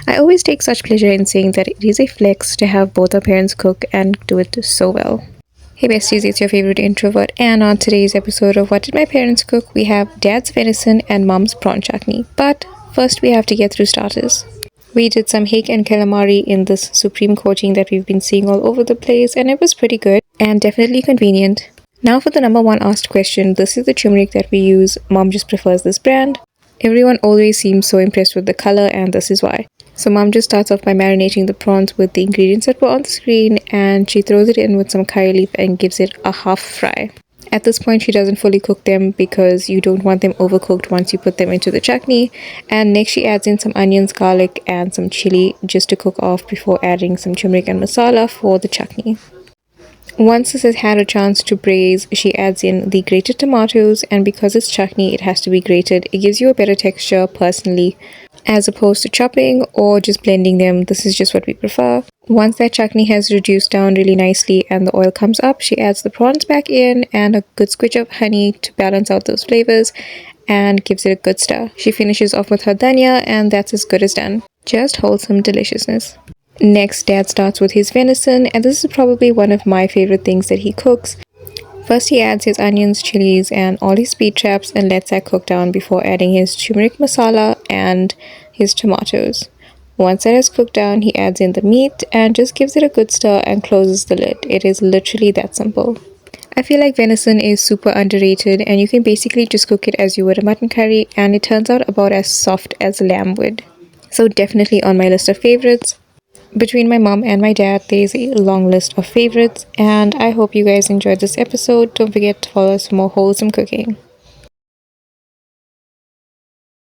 I always take such pleasure in saying that it is a flex to have both our parents cook and do it so well. Hey besties, it's your favorite introvert, and on today's episode of What Did My Parents Cook, we have dad's venison and mom's prawn chutney. But first we have to get through starters. We did some hake and calamari in this supreme coating that we've been seeing all over the place, and it was pretty good and definitely convenient. Now for the number one asked question, this is the turmeric that we use. Mom just prefers this brand. Everyone always seems so impressed with the color, and this is why. So mom just starts off by marinating the prawns with the ingredients that were on the screen, and she throws it in with some curry leaf and gives it a half fry. At this point, she doesn't fully cook them because you don't want them overcooked once you put them into the chutney. And next she adds in some onions, garlic, and some chili just to cook off before adding some turmeric and masala for the chutney. Once this has had a chance to braise, she adds in the grated tomatoes, and because it's chutney, it has to be grated. It gives you a better texture personally, as opposed to chopping or just blending them. This is just what we prefer. Once that chutney has reduced down really nicely and the oil comes up, she adds the prawns back in and a good squidge of honey to balance out those flavors and gives it a good stir. She finishes off with her dhania, and that's as good as done. Just wholesome deliciousness. Next, dad starts with his venison, and this is probably one of my favorite things that he cooks. First, he adds his onions, chilies, and all his speed traps and lets that cook down before adding his turmeric masala and his tomatoes. Once that has cooked down, he adds in the meat and just gives it a good stir and closes the lid. It is literally that simple. I feel like venison is super underrated, and you can basically just cook it as you would a mutton curry, and it turns out about as soft as lamb would. So definitely on my list of favorites. Between my mom and my dad, there's a long list of favorites, and I hope you guys enjoyed this episode. Don't forget to follow us for more wholesome cooking.